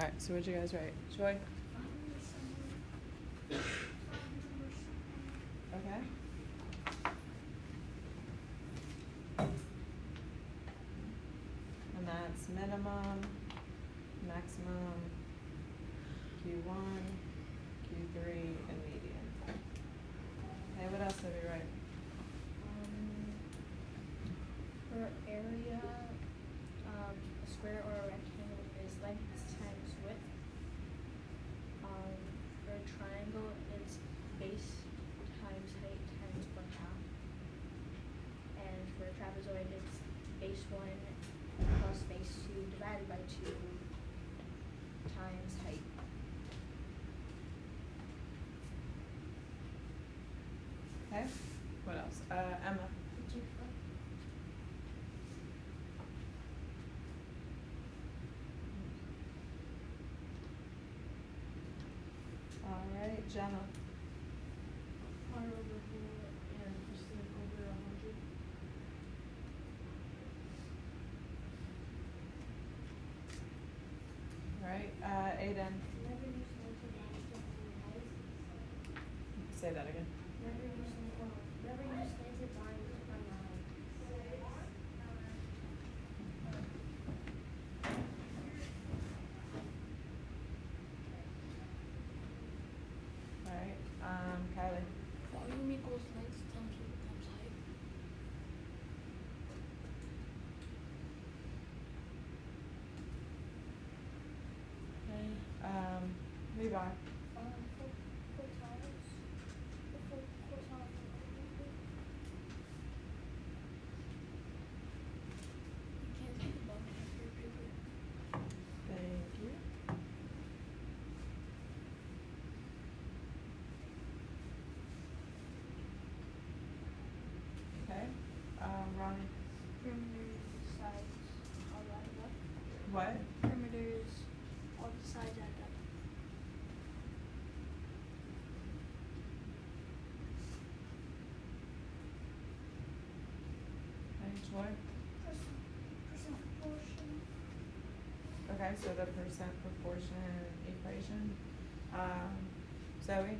Alright, so what'd you guys write? Joy? Okay. And that's minimum, maximum, Q1, Q3, and median. Okay, what else did we write? For area, a square or a rectangle is length times width. For a triangle, it's base times height times 1/2. And for a trapezoid, it's base 1 plus base 2 divided by 2 times height. Okay, what else? Emma? Alright, Jenna? R over 4 and percent over 100. Alright, Aiden? Say that again. Never use slanted lines on lines. Alright, Kylie? Volume equals length times width times height. Okay, Levi? Thank you. Okay, Ronnie? Perimeters, sides, all added up. What? Perimeters, all the sides added up. Any Joy? Percent proportion. Okay, so the percent proportion equation. Zoe?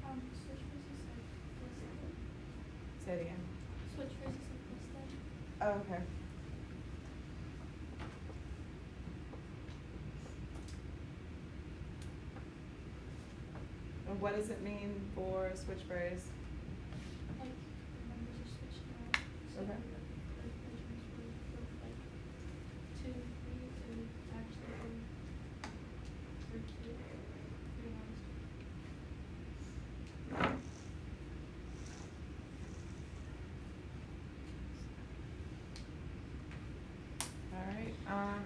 Switch versus plus then. Say it again. Switch versus plus then. Oh, okay. And what does it mean for switch phrase? Like, the numbers are switched around. So Okay. the measurements were from like 2, 3 to actually 3, 2, 3 ones. Alright,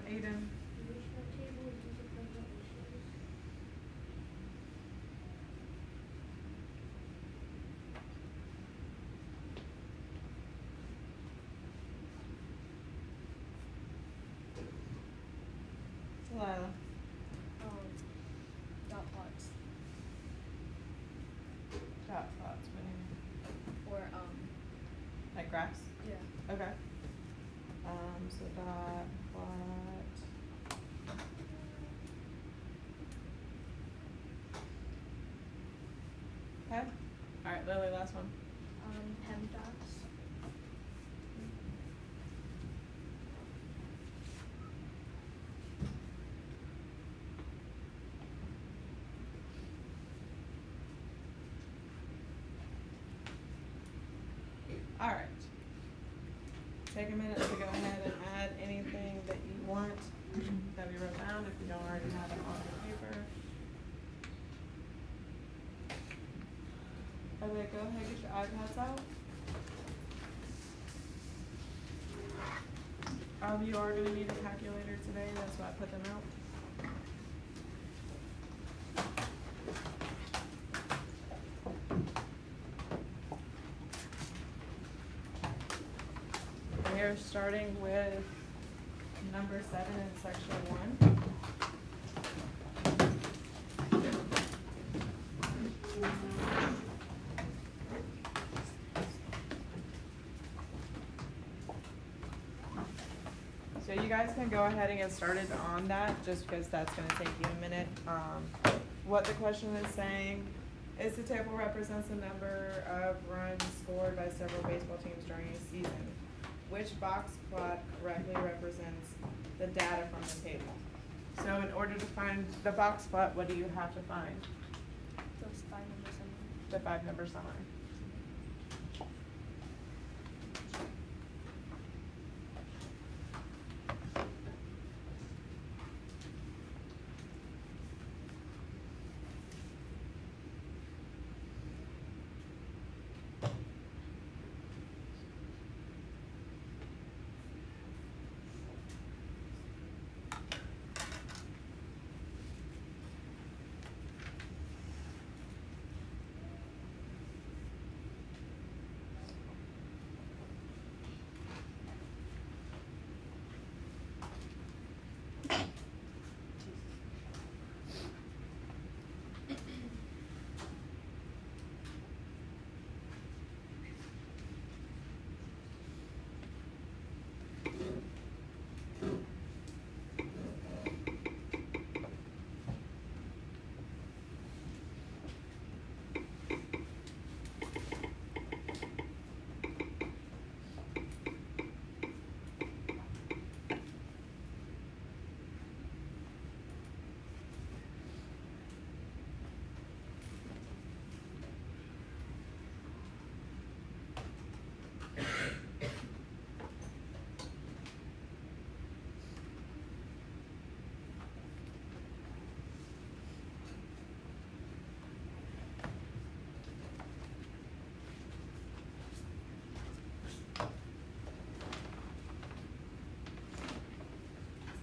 Aiden? The ratio table is disciplined on ratios. Delilah? Dot plots. Dot plots, what do you mean? Or, Like graphs? yeah. Okay. So dot plot. Okay, alright, Lily, last one. Hem dots. Alright. Take a minute to go ahead and add anything that you want that we wrote down if you don't already have it on your paper. Okay, go ahead, get your iPads out. You are gonna need a calculator today, that's why I put them out. We are starting with number 7 in section 1. So you guys can go ahead and get started on that, just because that's gonna take you a minute. What the question is saying is the table represents the number of runs scored by several baseball teams during a season. Which box plot correctly represents the data from the table? So in order to find the box plot, what do you have to find? Those 5 numbers on The 5-number summary.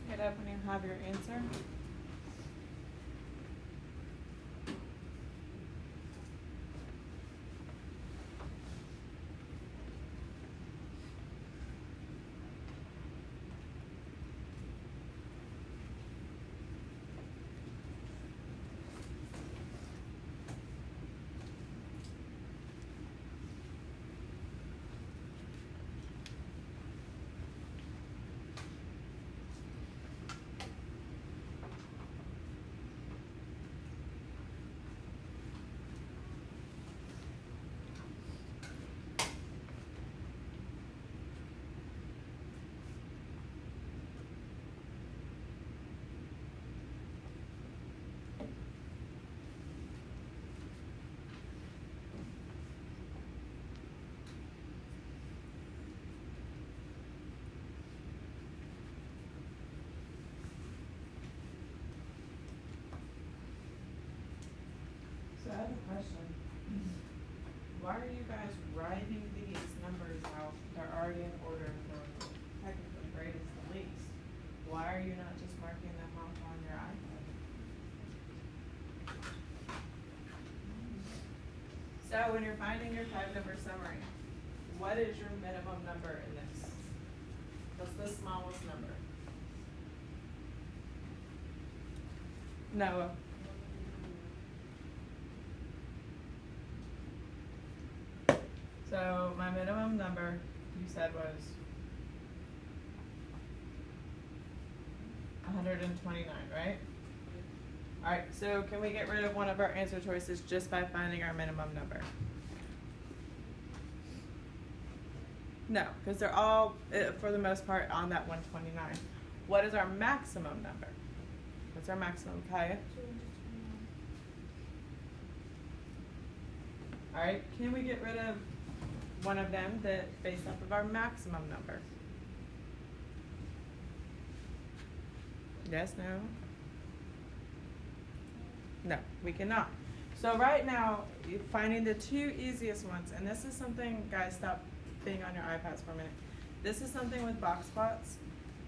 Get up when you have your answer. So I have a question. Why are you guys writing these numbers out? They're already in order from technically greatest to least. Why are you not just marking them off on your iPad? So when you're finding your 5-number summary, what is your minimum number in this? What's the smallest number? Noah. So my minimum number, you said, was 129, right? Alright, so can we get rid of one of our answer choices just by finding our minimum number? No, because they're all, for the most part, on that 129. What is our maximum number? What's our maximum, Kaya? 229. Alright, can we get rid of one of them that based off of our maximum number? Yes, no? No, we cannot. So right now, you're finding the 2 easiest ones, and this is something, guys, stop being on your iPads for a minute. This is something with box plots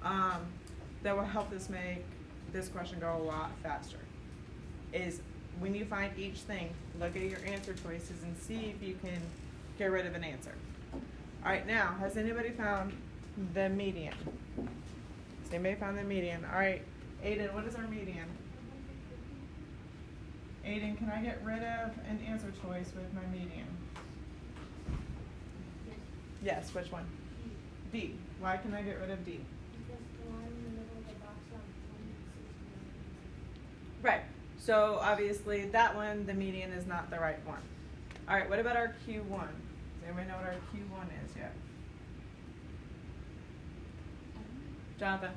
that will help us make this question go a lot faster. Is when you find each thing, look at your answer choices and see if you can get rid of an answer. All right, now, has anybody found the median? Has anybody found the median? All right, Aiden, what is our median? Aiden, can I get rid of an answer choice with my median? Yes. Yes, which one? D. Why can I get rid of D? Because the line Right. So obviously that one, the median is not the right one. All right, what about our Q1? Does anybody know what our Q1 is yet? Jonathan?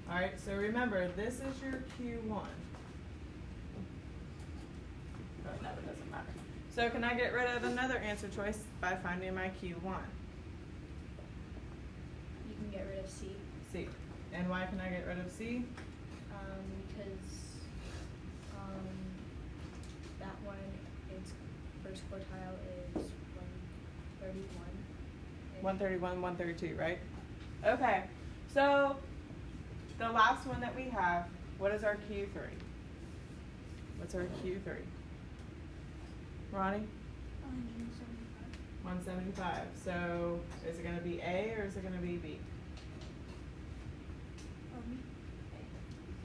All right, so remember, this is your Q1. Oh, no, it doesn't matter. So can I get rid of another answer choice by finding my Q1? You can get rid of C. C. And why can I get rid of C? Because that one, its first quartile is 131. 131, 132, right? Okay, so the last one that we have, what is our Q3? What's our Q3? Ronnie? 175. So is it going to be A or is it going to be B?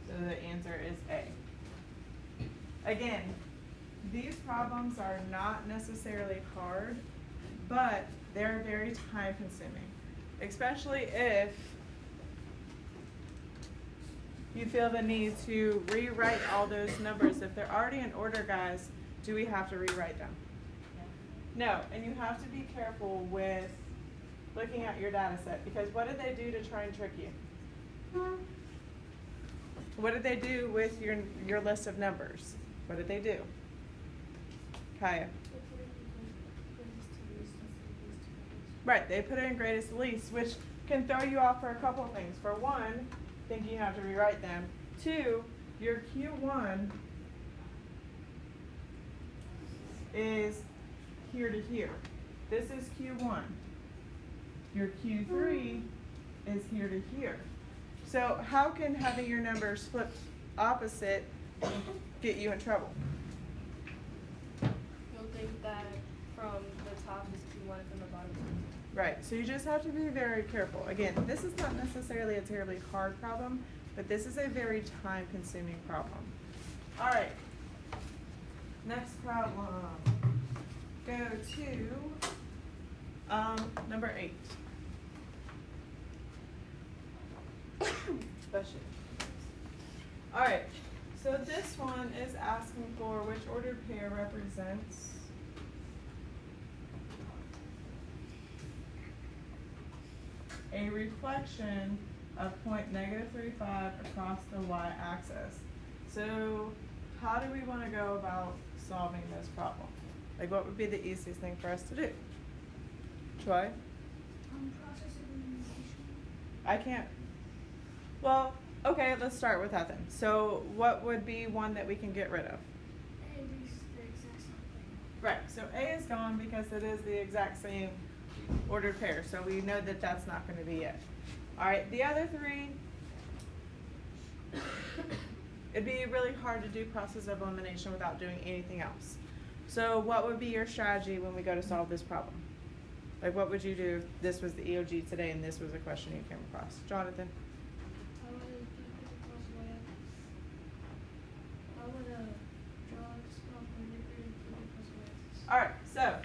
So the answer is A. Again, these problems are not necessarily hard, but they're very time consuming, especially if you feel the need to rewrite all those numbers. If they're already in order, guys, do we have to rewrite them? No, and you have to be careful with looking at your data set, because what did they do to try and trick you? What did they do with your list of numbers? What did they do? Kaya. Right, they put it in greatest to least, which can throw you off for a couple of things. For one, thinking you have to rewrite them. Two, your Q1 is here to here. This is Q1. Your Q3 is here to here. So how can having your numbers flipped opposite get you in trouble? You'll think that from the top is Q1 and from the bottom is Q2. Right, so you just have to be very careful. Again, this is not necessarily a terribly hard problem, but this is a very time-consuming problem. All right, next problem. Go to number 8. Bless you. All right, so this one is asking for which ordered pair represents a reflection of point -35 across the y-axis. So how do we want to go about solving this problem? Like, what would be the easiest thing for us to do? Troy? Process elimination. I can't. Well, okay, let's start with that then. So what would be one that we can get rid of? A is the exact same thing. Right, so A is gone because it is the exact same ordered pair, so we know that that's not going to be it. All right, the other three, it'd be really hard to do process of elimination without doing anything else. So what would be your strategy when we go to solve this problem? Like, what would you do if this was the EOG today and this was a question you came across? Jonathan? I would do across y-axis. I would draw a small pointer and put it across y-axis. All right, so,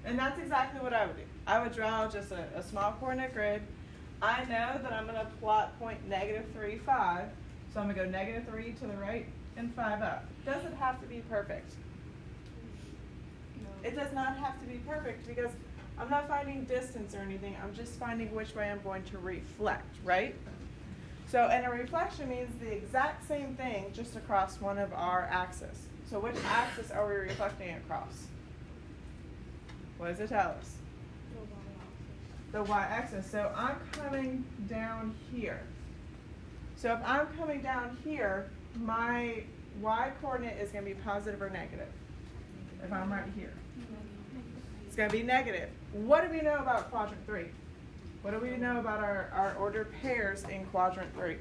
and that's exactly what I would do. I would draw just a small coordinate grid. I know that I'm going to plot point -3, 5. So I'm going to go -3 to the right and 5 up. Does it have to be perfect? No. It does not have to be perfect because I'm not finding distance or anything. I'm just finding which way I'm going to reflect, right? So, and a reflection means the exact same thing just across one of our axes. So which axis are we reflecting across? What does it tell us? The y-axis. So I'm coming down here. So if I'm coming down here, my y-coordinate is going to be positive or negative. If I'm right here, it's going to be negative. What do we know about quadrant 3? What do we know about our ordered pairs in quadrant 3?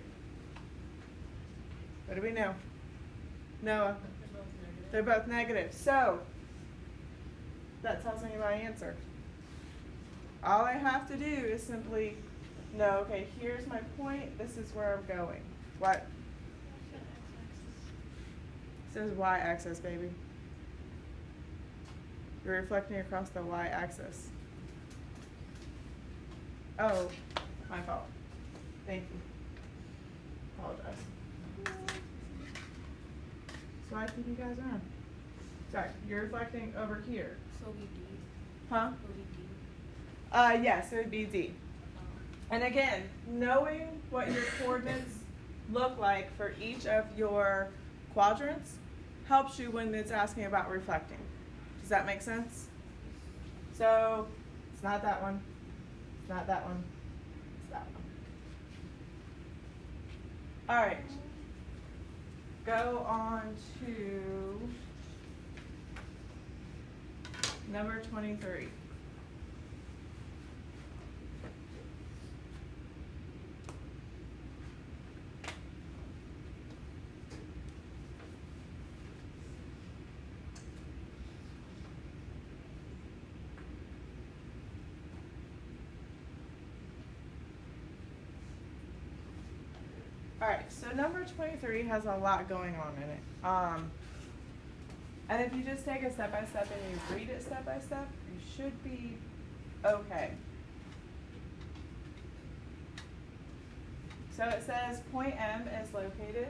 What do we know? Noah? They're both negative. So that tells me my answer. All I have to do is simply know, okay, here's my point, this is where I'm going. What? It says y-axis, baby. You're reflecting across the y-axis. Oh, My fault. Thank you. Apologize. So I keep you guys on. Sorry, you're reflecting over here. So we D. Huh? Will we D? Yes, it would be D. And again, knowing what your coordinates look like for each of your quadrants helps you when it's asking about reflecting. Does that make sense? So, it's not that one. It's not that one. It's that one. Alright. Go on to number 23. Alright, so number 23 has a lot going on in it. And if you just take it step by step and you read it step by step, you should be okay. So it says point M is located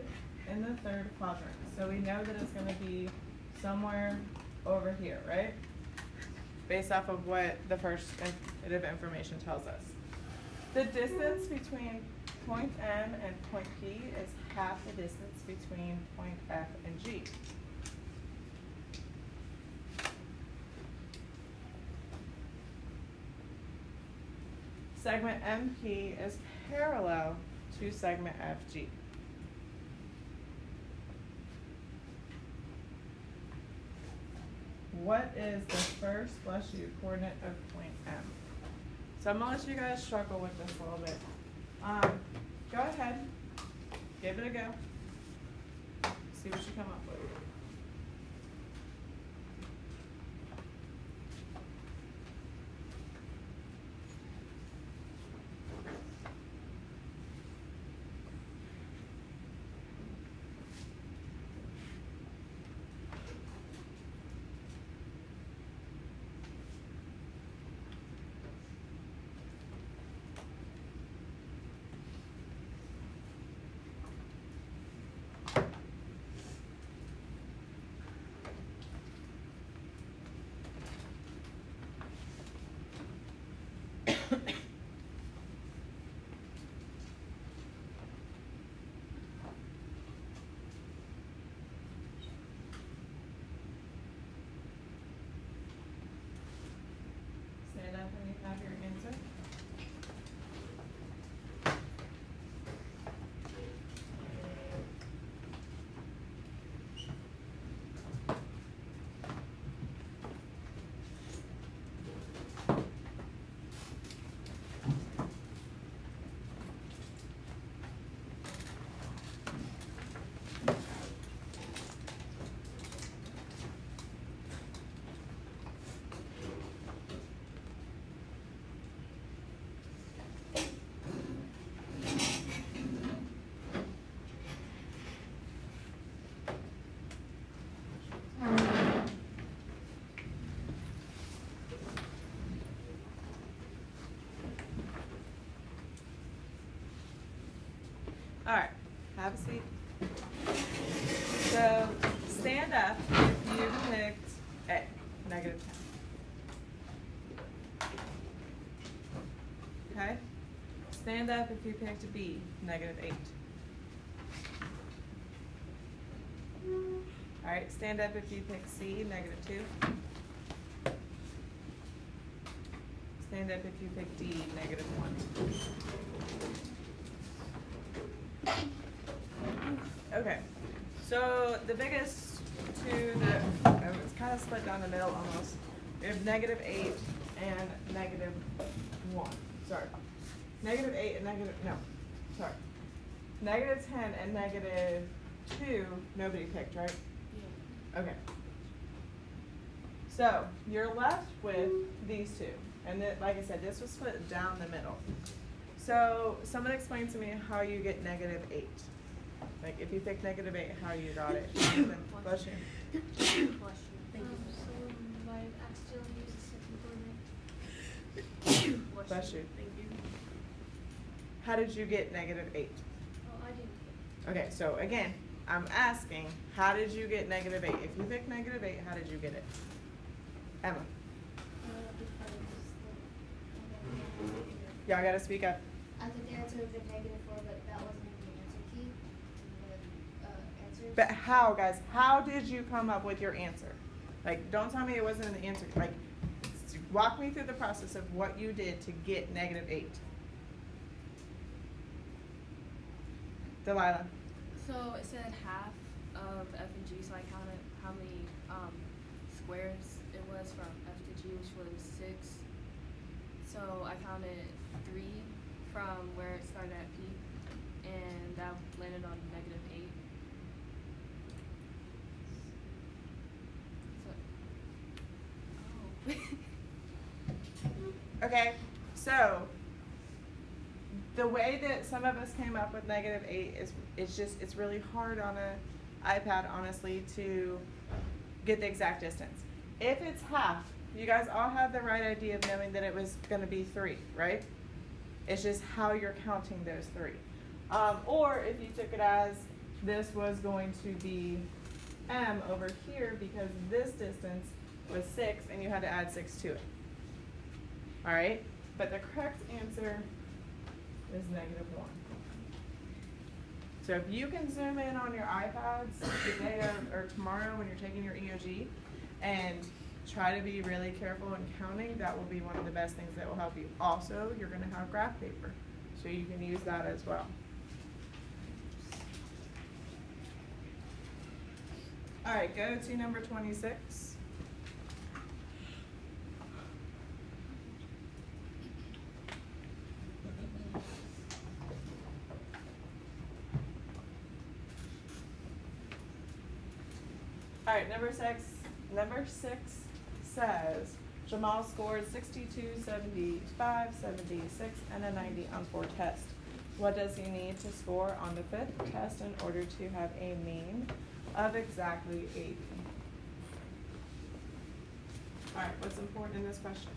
in the third quadrant. So we know that it's going to be somewhere over here, right? Based off of what the first bit of information tells us. The distance between point M and point P is half the distance between point F and G. Segment MP is parallel to segment FG. What is the first, bless you, coordinate of point M? So I'm gonna let you guys struggle with this a little bit. Go ahead, give it a go. See what you come up with. Stand up when you have your answer. Alright, have a seat. So, stand up if you picked A, -10. Okay? Stand up if you picked B, -8. Alright, stand up if you picked C, -2. Stand up if you picked D, -1. Okay, so the biggest two that, it's kind of split down the middle almost. We have -8 and -1, sorry. -8 and -10 and -2, nobody picked, right? Yeah. Okay. So, you're left with these two. And then, like I said, this was split down the middle. So, someone explain to me how you get -8. Like, if you pick -8, how you got it. Bless you. Bless you. Thank you. So I accidentally used the second coordinate. Bless you. Thank you. how did you get negative 8? Oh, I didn't get Okay, so again, I'm asking, how did you get negative 8? If you picked negative 8, how did you get it? Emma. Y'all gotta speak up. I think the answer would have been -4, but that wasn't the answer key. The answers. But how, guys? How did you come up with your answer? Like, don't tell me it wasn't in the answer. Like, walk me through the process of what you did to get negative 8. Delilah. So it said half of F and G, so I counted how many squares it was from F to G, which was 6. So I counted 3 from where it started at P, and that landed on -8. So, Okay, so the way that some of us came up with -8 is it's really hard on a iPad, honestly, to get the exact distance. If it's half, you guys all have the right idea of knowing that it was going to be 3, right? It's just how you're counting those 3. Or if you took it as this was going to be M over here because this distance was 6 and you had to add 6 to it. All right? But the correct answer is -1. So if you can zoom in on your iPads today or tomorrow when you're taking your EOG and try to be really careful in counting, that will be one of the best things that will help you. Also, you're going to have graph paper, so you can use that as well. All right, go to number 26. All right, number six says Jamal scored 62, 75, 76, and a 90 on 4 tests. What does he need to score on the 5th test in order to have a mean of exactly 80? All right, what's important in this question?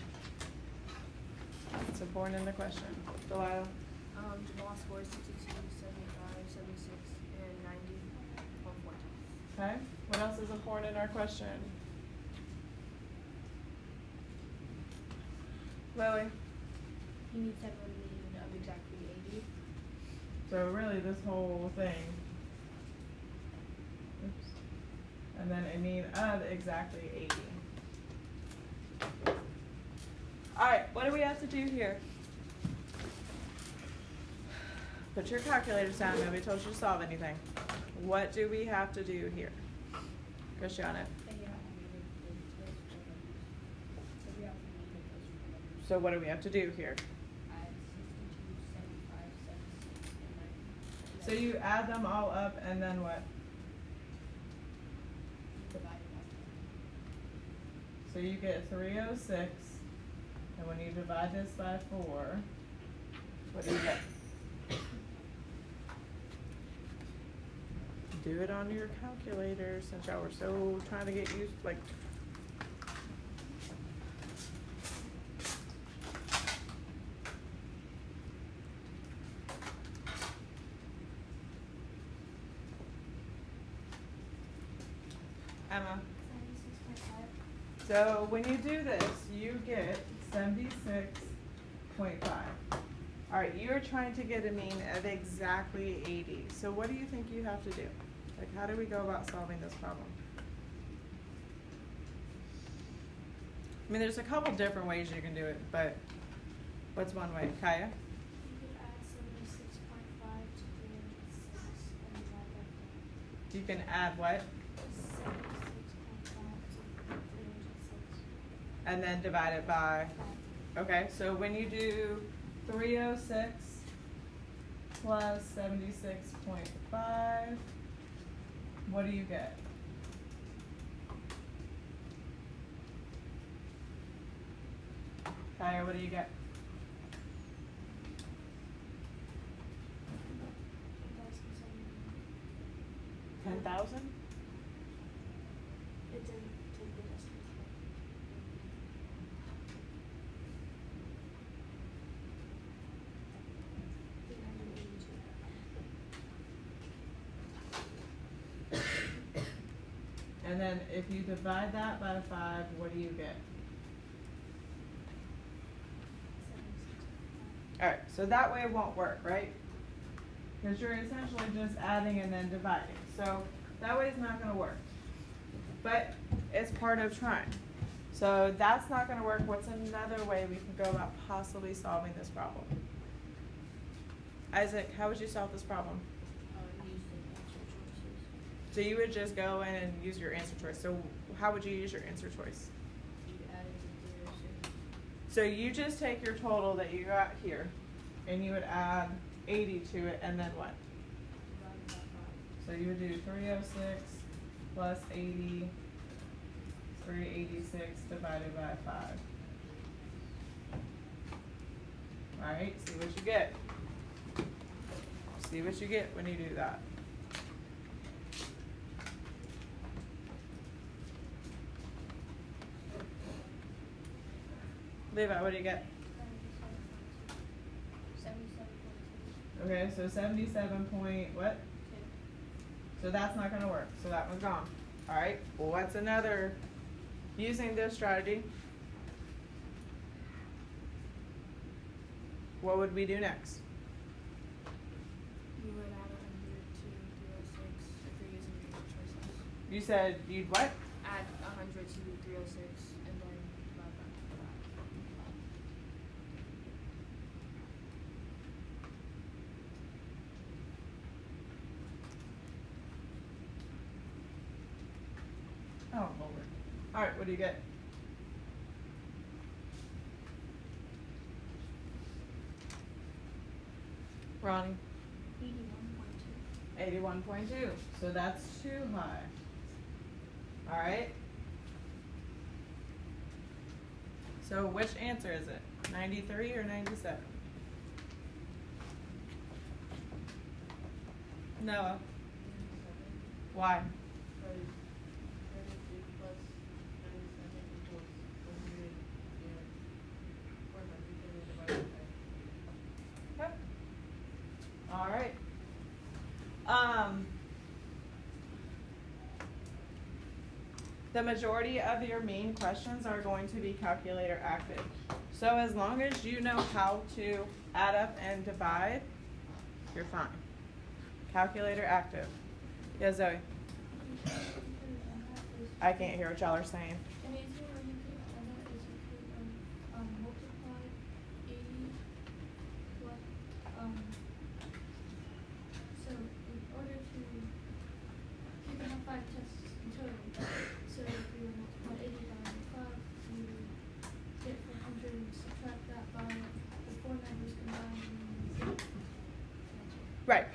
What's important in the question? Delilah? Jamal scored 62, 75, 76, and 90 on 4 tests. Okay, what else is important in our question? Lily? He needs to have a mean of exactly 80. So really this whole thing, oops, and then a mean of exactly 80. All right, what do we have to do here? Put your calculators down, nobody told you to solve anything. What do we have to do here? Christiana? So what do we have to do here? So you add them all up and then what? So you get 306, and when you divide this by 4, what do you get? Do it on your calculator since y'all were so trying to get used, like. Emma. 76.5. So when you do this, you get 76.5. All right, you're trying to get a mean of exactly 80. So what do you think you have to do? Like, how do we go about solving this problem? I mean, there's a couple different ways you can do it, but what's one way? Kaya? You could add 76.5 to 306 and divide by 4. You can add what? 76.5 to 306. And then divide it by. Okay, so when you do 306 plus 76.5, what do you get? Kaya, what do you get? 10,000? It didn't take the decimal point. And then if you divide that by 5, what do you get? Alright, so that way it won't work, right? Because you're essentially just adding and then dividing. So that way it's not going to work. But it's part of trying. So that's not going to work. What's another way we can go about possibly solving this problem? Isaac, how would you solve this problem? Use the answer choices. So you would just go in and use your answer choice. So how would you use your answer choice? You add it to 306. So you just take your total that you got here, and you would add 80 to it, and then what? Divided by 5. So you would do 306 plus 80, 386 divided by 5. Alright, see what you get. See what you get when you do that. Levi, what do you get? 77.2. Okay, so 77 point what? So that's not gonna work, so that one's gone. Alright, well what's another, using this strategy, what would we do next? You would add 100 to 306 if you're using your choices. You said you'd what? Add 100 to 306 and then divide by 5. Oh, Lord. Alright, what do you get? Ronnie? 81.2. 81.2. So that's too high. Alright? So which answer is it? 93 or 97? Noah? Why? Yep. Alright. The majority of your main questions are going to be calculator active. So as long as you know how to add up and divide, you're fine. Calculator active. Yeah, Zoe. I can't hear what y'all are saying. An easier way you can find that is if you multiply 80 plus, so in order to, you can have 5 tests in total. So if you multiply 80 divided by 5, you get 400 and subtract that by the 4 numbers combined and then Right.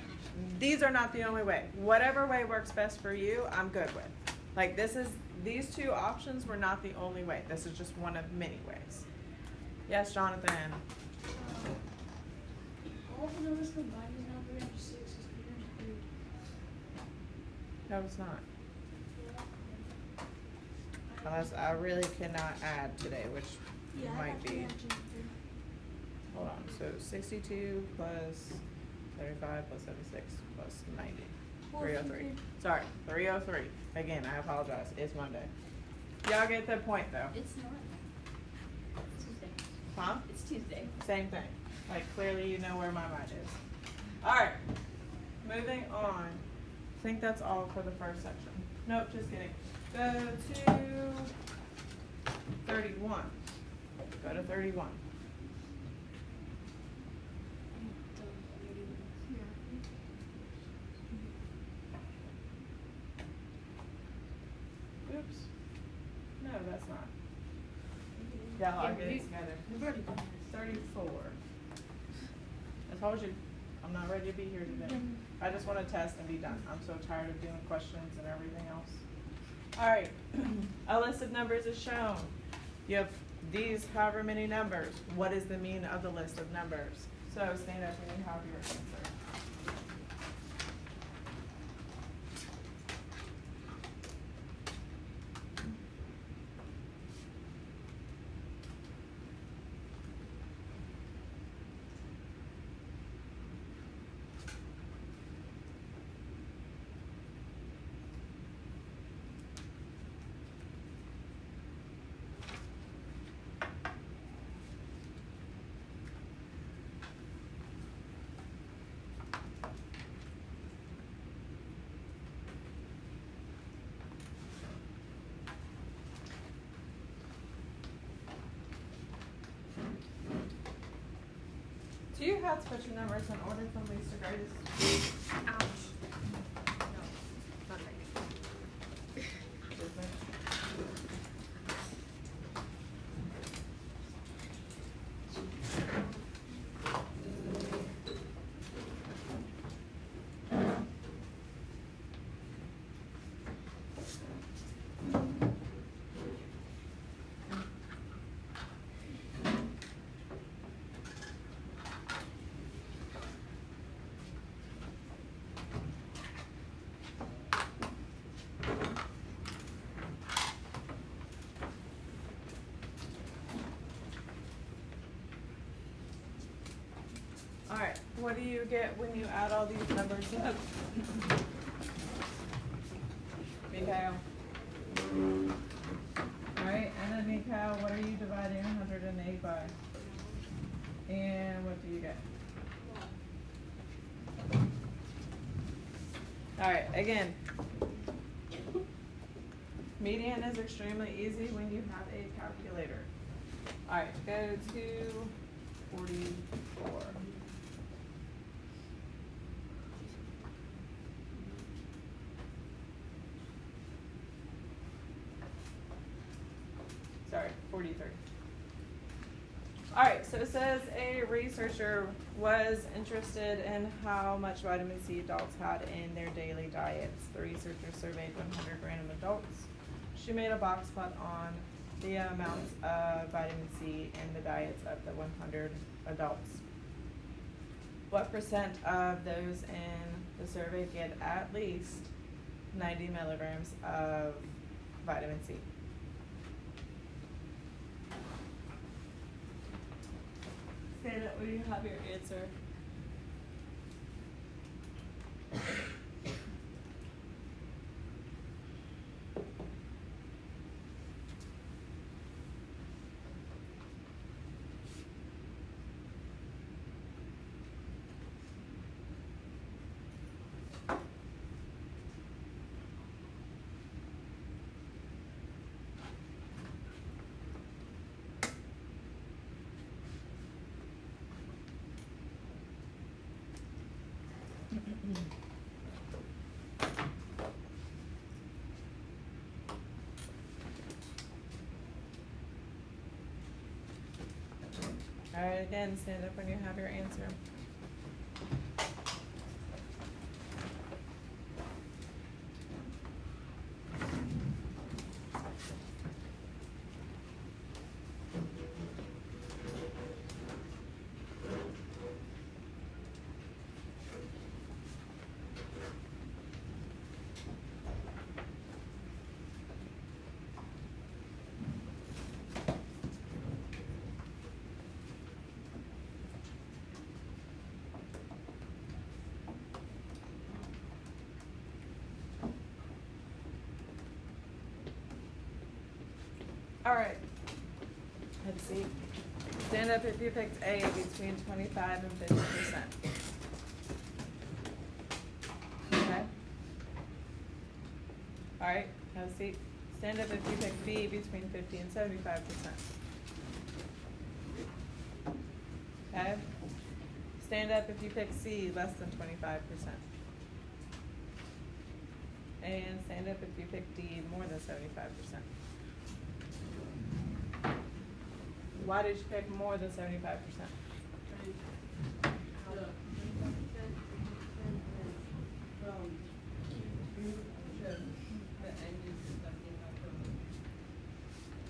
These are not the only way. Whatever way works best for you, I'm good with. Like these two options were not the only way. This is just one of many ways. Yes, Jonathan. all the numbers combined is now 306 is 303. No, it's not. Unless I really cannot add today, which might be. Hold on. So 62 plus 75 plus 76 plus 90. 303. Sorry, 303. Again, I apologize. It's Monday. Y'all get the point though. It's not. It's Tuesday. Huh? It's Tuesday. Same thing. Like clearly you know where my mind is. Alright. Moving on. I think that's all for the first section. Nope, just kidding. Go to 31. Go to 31. Oops. No, that's not. Yeah, I'll get it together. We've already done this. 34. I told you, I'm not ready to be here today. I just want to test and be done. I'm so tired of doing questions and everything else. Alright, a list of numbers is shown. You have these however many numbers. What is the mean of the list of numbers? So stand up and you have your answer. had to put your numbers in order from least to greatest. Ouch. No, not right. Alright, what do you get when you add all these numbers up? Mikhail. Alright, and then Mikhail, what are you dividing 108 by? And what do you get? Alright, again. Median is extremely easy when you have a calculator. Alright, go to 44. Sorry, 43. Alright, so it says a researcher was interested in how much vitamin C adults had in their daily diets. The researcher surveyed 100 random adults. She made a box plot on the amounts of vitamin C in the diets of the 100 adults. What percent of those in the survey get at least 90 milligrams of vitamin C? Say that when you have your answer. Alright, again, stand up when you have your answer. Alright, let's see. Stand up if you picked A between 25 and 50%. Okay? Alright, have a seat. Stand up if you picked B between 50 and 75%. Okay? Stand up if you picked C less than 25%. And stand up if you picked D more than 75%. Why did you pick more than 75%?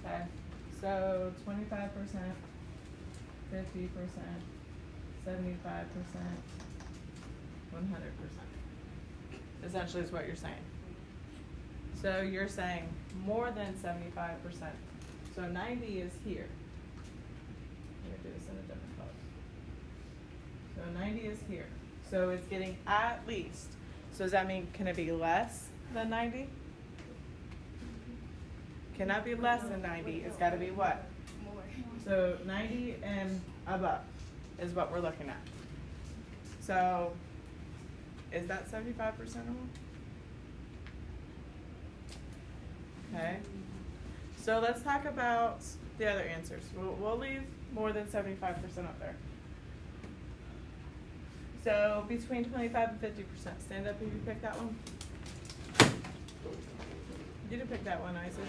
Okay, so 25%, 50%, 75%, 100%. Essentially is what you're saying. So you're saying more than 75%. So 90 is here. I'm gonna do this in a different color. So 90 is here. So it's getting at least. So does that mean, can it be less than 90? Cannot be less than 90. It's gotta be what? More. So 90 and above is what we're looking at. So is that 75% or more? Okay. So let's talk about the other answers. We'll leave more than 75% up there. So between 25 and 50%. Stand up if you pick that one. You didn't pick that one, Isaac.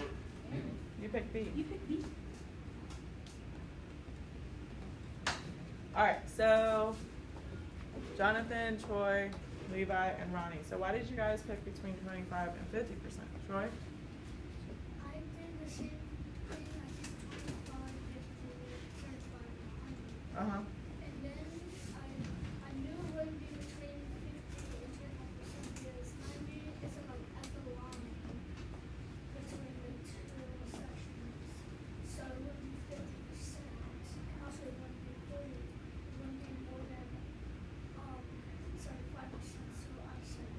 You picked B. You pick B. Alright, so Jonathan, Troy, Levi, and Ronnie. So why did you guys pick between 25 and 50%? Troy? I did the same thing. I did 25, 50, 35, 100. Uh-huh. And then I knew it wouldn't be between 50 and 25% because 90 is at the line between the two sections. So it wouldn't be 50%. And also it wouldn't be 40. It wouldn't be more than 75%. So I said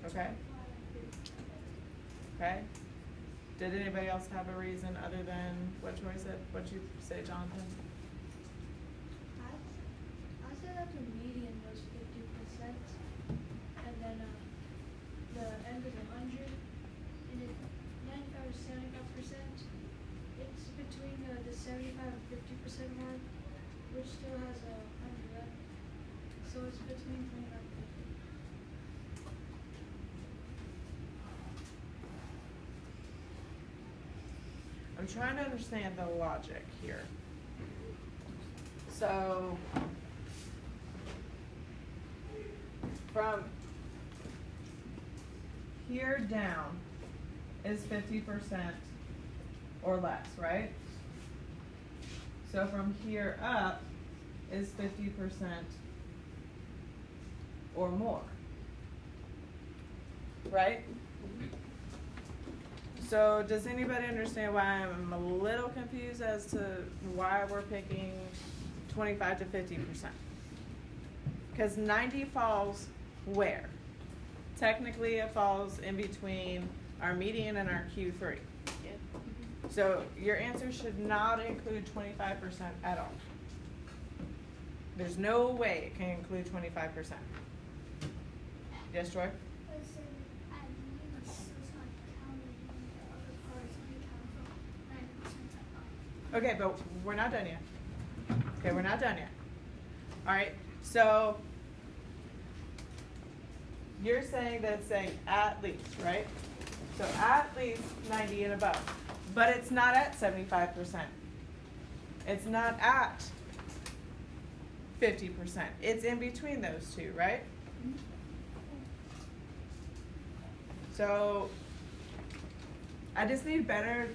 20. Okay. 25 and 50. Okay. Did anybody else have a reason other than what Troy said? What'd you say, Jonathan? I said that the median was 50%, and then the end of the 100, and it 95 to 75%. It's between the 75 and 50% mark, which still has a 100 left. So it's between 25 and 50. I'm trying to understand the logic here. So, from here down is 50% or less, right? So from here up is 50% or more, right? So does anybody understand why I'm a little confused as to why we're picking 25 to 50%? Because 90 falls where? Technically it falls in between our median and our Q3. So your answer should not include 25% at all. There's no way it can include 25%. Yes, Troy? But so at least it's not counting the other parts we count from 90% up. Okay, but we're not done yet. Okay, we're not done yet. All right, so you're saying that it's saying at least, right? So at least 90 and above, but it's not at 75%. It's not at 50%. It's in between those two, right? So I just need better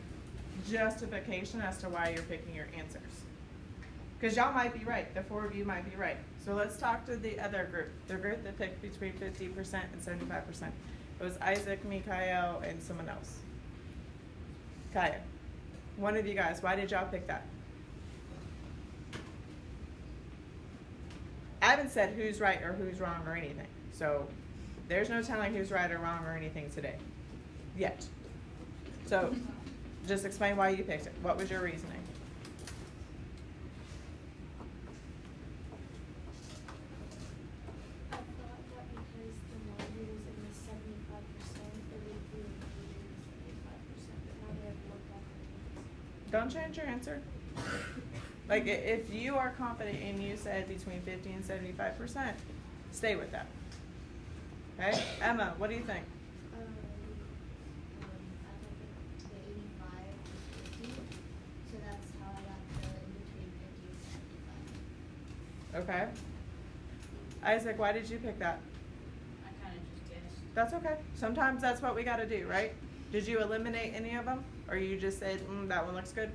justification as to why you're picking your answers. Because y'all might be right. The four of you might be right. So let's talk to the other group. The group that picked between 50% and 75%. It was Isaac, Mikael, and someone else. Kaya. One of you guys, why did y'all pick that? I haven't said who's right or who's wrong or anything. So there's no telling who's right or wrong or anything today. Yet. So just explain why you picked it. What was your reasoning? I thought that because the margin was in the 75%, it would be included in the 75%, but now they have looked at it. Don't change your answer. Like if you are confident and you said between 50 and 75%, stay with that. Okay? Emma, what do you think? I think the 85 is 50, so that's how I got the in between 50 and 75. Okay. Isaac, why did you pick that? I kind of just guessed. That's okay. Sometimes that's what we got to do, right? Did you eliminate any of them? Or you just said, that one looks good?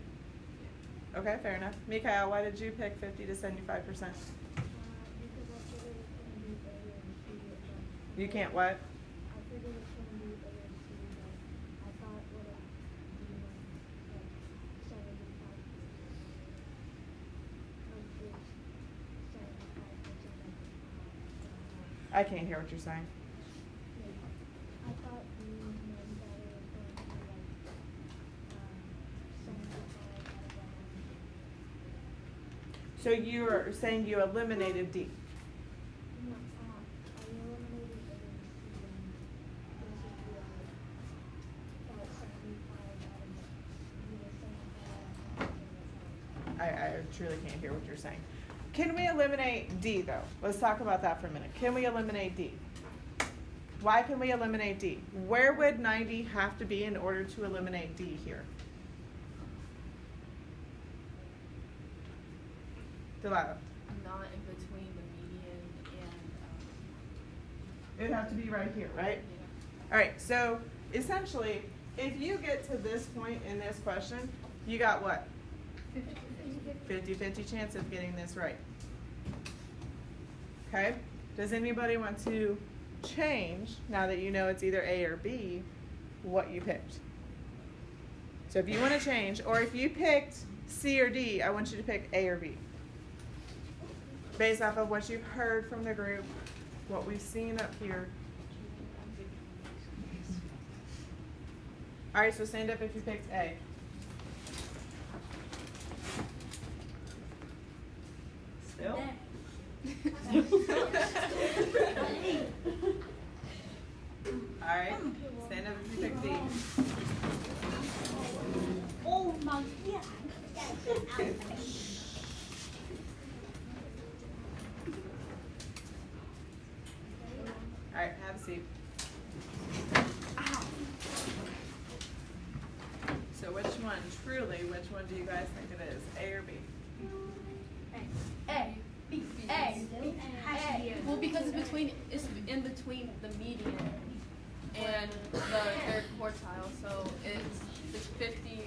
Okay, fair enough. Mikael, why did you pick 50 to 75%? Because I figured it's going to be better and see it, but You can't what? I figured it's going to be better and see, but I thought it would have been like 75. Like this 75%. I can't hear what you're saying. I thought the men better was going to be like 75 out of 100. So you're saying you eliminated D. No, I eliminated the basically about 75 out of 75 out of 100. I truly can't hear what you're saying. Can we eliminate D though? Let's talk about that for a minute. Can we eliminate D? Why can we eliminate D? Where would 90 have to be in order to eliminate D here? Delilah. Not in between the median and It would have to be right here, right? yeah. All right, so essentially, if you get to this point in this question, you got what? 50-50 chance of getting this right. Okay? Does anybody want to change, now that you know it's either A or B, what you picked? So if you want to change, or if you picked C or D, I want you to pick A or B. Based off of what you've heard from the group, what we've seen up here. All right, so stand up if you picked A. Still? All right, stand up if you picked D. Oh my god. All right, have a seat. So which one, truly, which one do you guys think it is, A or B? A. B. A. Well, because it's in between the median and the third quartile, so it's 50.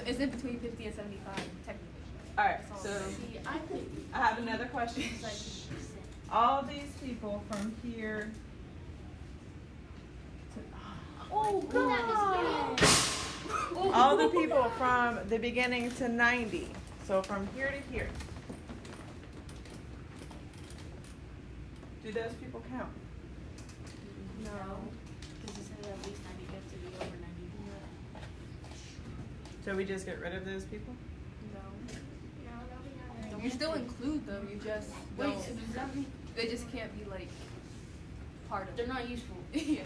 It's in between 50 and 75 technically. All right, so See, I think I have another question. All these people from here to, Oh god. all the people from the beginning to 90. So from here to here. Do those people count? no. Because it says at least 90 gets to be over 90. So we just get rid of those people? No. You still include them. You just Wait, don't. so does that mean They just can't be like part of. they're not useful? Yeah.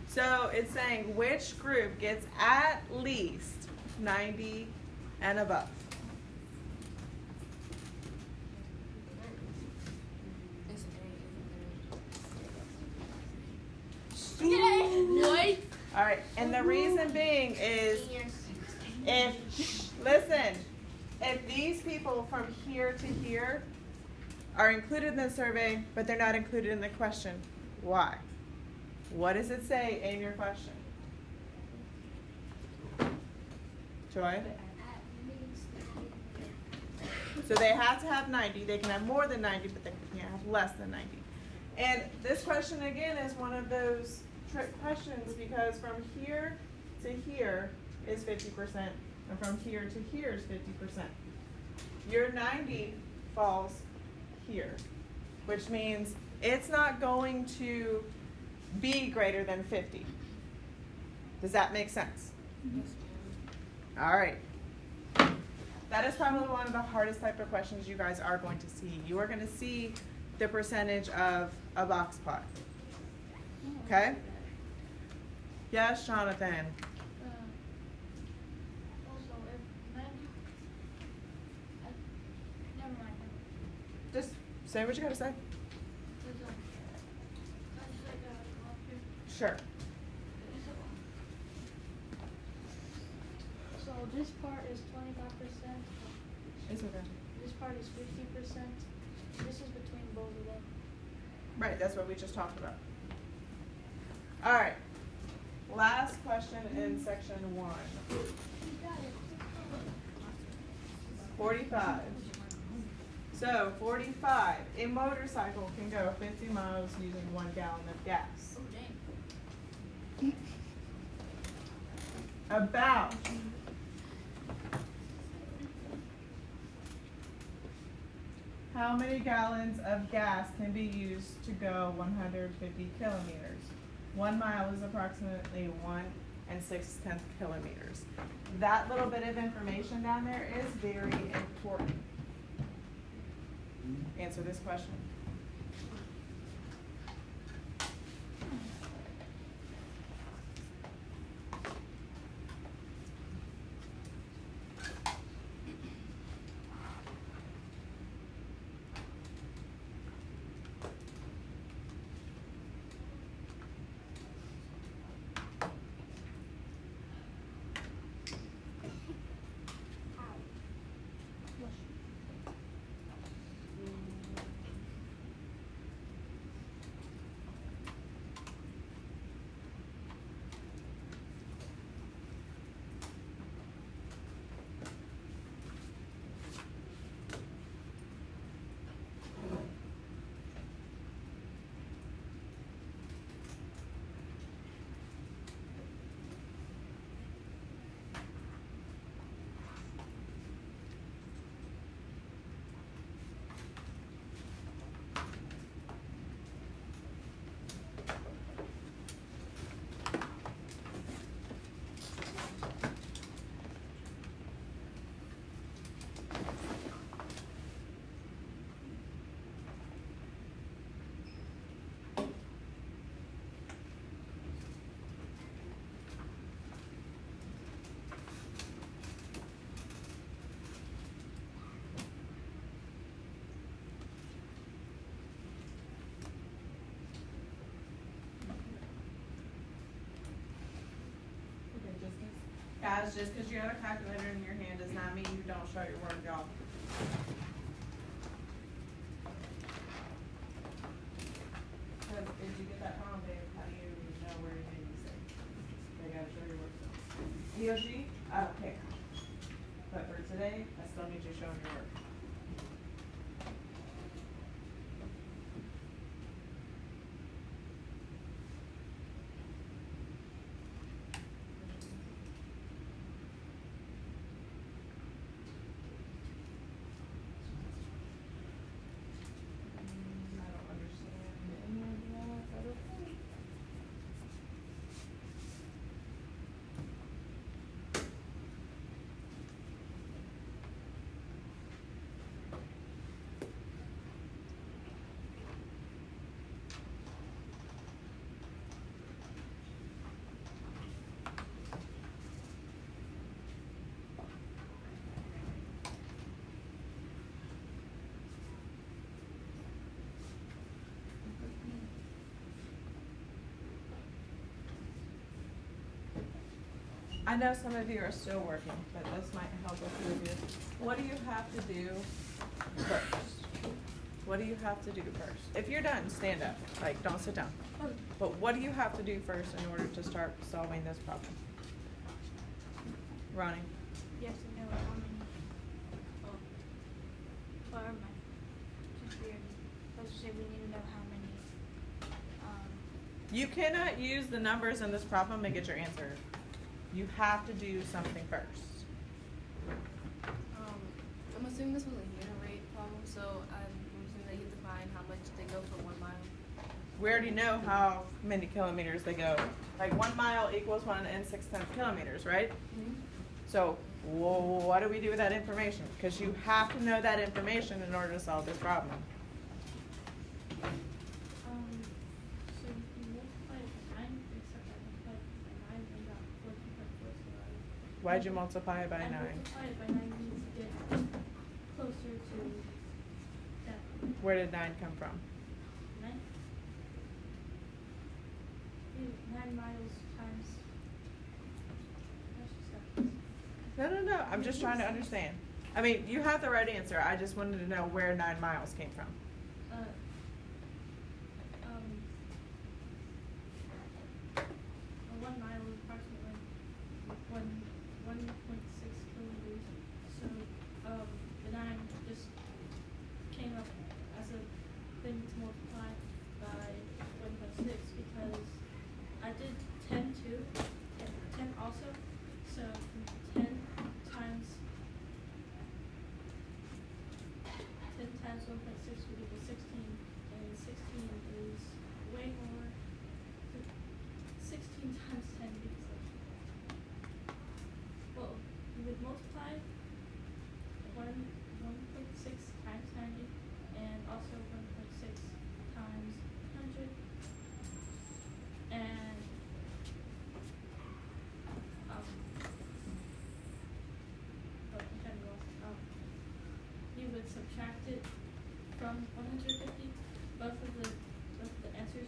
So it's saying which group gets at least 90 and above. It's A, isn't there? What? All right, and the reason being is if these people from here to here are included in the survey, but they're not included in the question, why? What does it say in your question? Joy? So they have to have 90. They can have more than 90, but they can't have less than 90. And this question, again, is one of those trick questions because from here to here is 50%, and from here to here is 50%. Your 90 falls here, which means it's not going to be greater than 50. Does that make sense? Yes, ma'am. All right. That is probably one of the hardest type of questions you guys are going to see. You are going to see the percentage of a box plot. Okay? Yes, Jonathan. Also, if 90. Never mind. Just say what you got to say. There's a. I just like go up here. Sure. So this part is 25%. It's okay. This part is 50%. This is between both of them. Right, that's what we just talked about. All right. Last question in section 1. 45. So 45. A motorcycle can go 50 miles using 1 gallon of gas. Oh, dang. About how many gallons of gas can be used to go 150 kilometers? 1 mile is approximately 1 6/10 kilometers. That little bit of information down there is very important. Answer this question. guys, just because you have a calculator in your hand does not mean you don't show your work, y'all. Because if you get that wrong, babe, how do you know where your baby's at? They gotta show your work. EOG, I don't care. But for today, I still need you showing your work. I don't understand any of that, but okay. I know some of you are still working, but this might help a few of you. What do you have to do first? What do you have to do first? If you're done, stand up, like, don't sit down. But what do you have to do first in order to start solving this problem? Ronnie? Yes, I know how many. Oh. Or am I? Just weird. Let's just say we need to know how many. You cannot use the numbers in this problem and get your answer. You have to do something first. I'm assuming this was a unit rate problem, so I'm assuming that you have to find how much they go for 1 mile. We already know how many kilometers they go. Like 1 mile equals 1 and 6/10 kilometers, right? So what do we do with that information? Because you have to know that information in order to solve this problem. So you multiply it by 9, except I multiplied it by 9 and got 14.4, so Why'd you multiply it by 9? I multiplied it by 9 means to get closer to that. Where did 9 come from? 9? 9 miles times. That's just that. No. I'm just trying to understand. I mean, you have the right answer. I just wanted to know where 9 miles came from. A 1 mile is approximately 1.6 kilometers. So, the 9 just came up as a thing to multiply by 1.6 because I did 10 too, and 10 also. So 10 times 1.6 would equal 16, and 16 is way more. 16 times 10 because well, you would multiply 1.6 times 90 and also 1.6 times 100 and I'm kind of lost. You would subtract it from 150, both the answers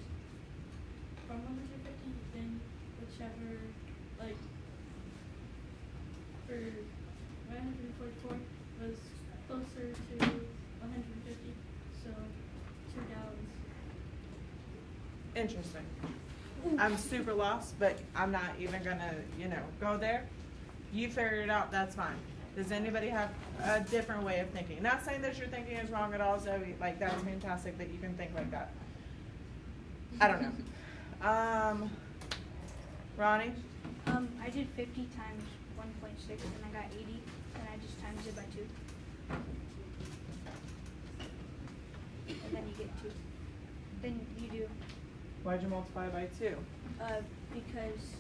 from 150, then whichever, like, for 144 was closer to 150, so 2 gallons. Interesting. I'm super lost, but I'm not even gonna, go there. You figure it out, that's fine. Does anybody have a different way of thinking? Not saying that your thinking is wrong at all, Zoe, like, that's fantastic that you can think like that. I don't know. Ronnie? I did 50 times 1.6 and I got 80, and I just times it by 2. And then you get 2. Then you do, Why'd you multiply by 2? because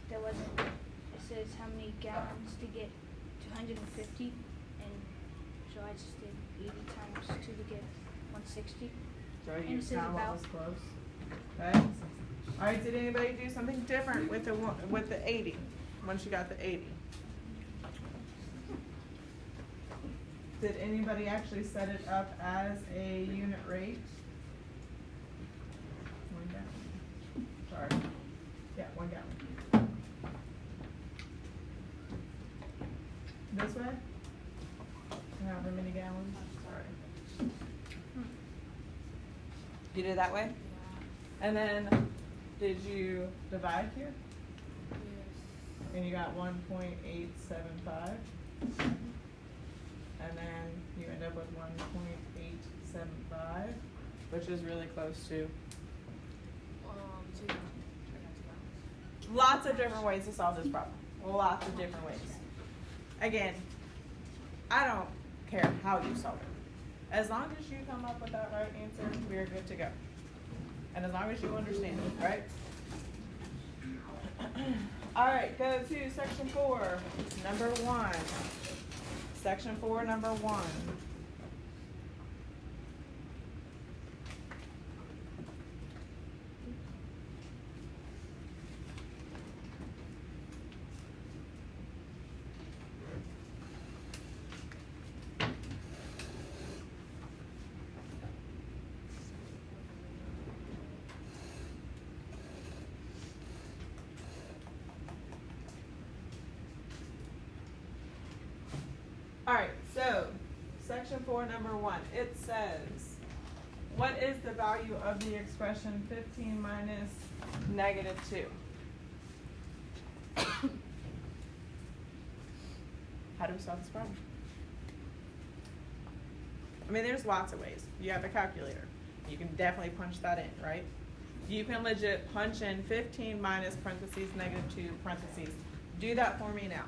there wasn't, it says how many gallons to get to 150, and so I just did 80 times 2 to get 160. So And you it says found what about- was close. Okay. All right. Did anybody do something different with the 80? Once you got the 80. Did anybody actually set it up as a unit rate? 1 gallon. Sorry. Yeah, 1 gallon. You did it that way? Yeah. And then, did you divide here? Yes. And you got 1.875. And then you end up with 1.875, which is really close to. 2. I got 2 hours. Lots of different ways to solve this problem. Lots of different ways. Again, I don't care how you solve it. As long as you come up with that right answer, we're good to go. And as long as you understand it, right? All right, go to section 4, number 1. Section 4, number 1. All right, so section 4, number 1, it says, what is the value of the expression 15 minus negative 2? How do we solve this problem? I mean, there's lots of ways. You have a calculator. You can definitely punch that in, right? You can legit punch in 15 minus parentheses negative 2 parentheses. Do that for me now.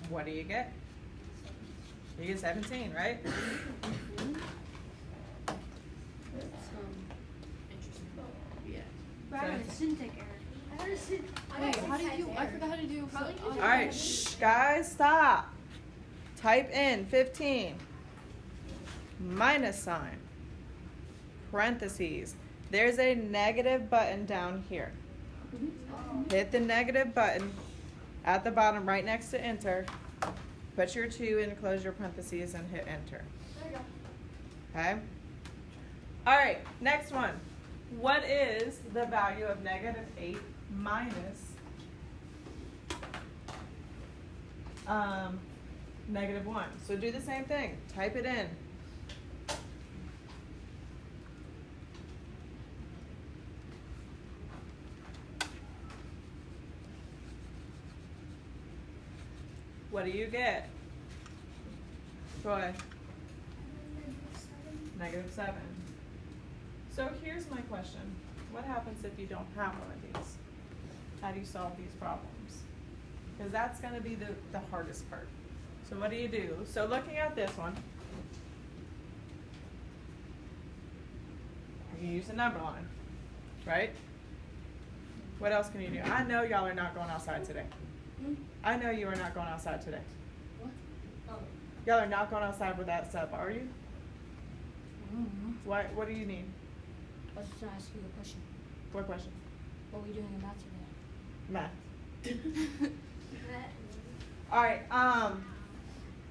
What do you get? You get 17, right? But I got a syntax error. Wait, how did you? I forgot how to do. All right, shh, guys, stop. Type in 15 minus sign, parentheses. There's a negative button down here. Hit the negative button at the bottom right next to enter. Put your 2 in, close your parentheses, and hit enter. Okay? All right, next one. What is the value of negative 8 minus negative 1? So do the same thing. Type it in. What do you get? Troy? -7. So here's my question. What happens if you don't have one of these? How do you solve these problems? Because that's going to be the hardest part. So what do you do? So looking at this one, you use a number line, right? What else can you do? I know y'all are not going outside today. I know you are not going outside today. What? Oh. Y'all are not going outside with that stuff, are you? Why? What do you need? I was just gonna ask you a question. What question? What are we doing in math today? Math. All right.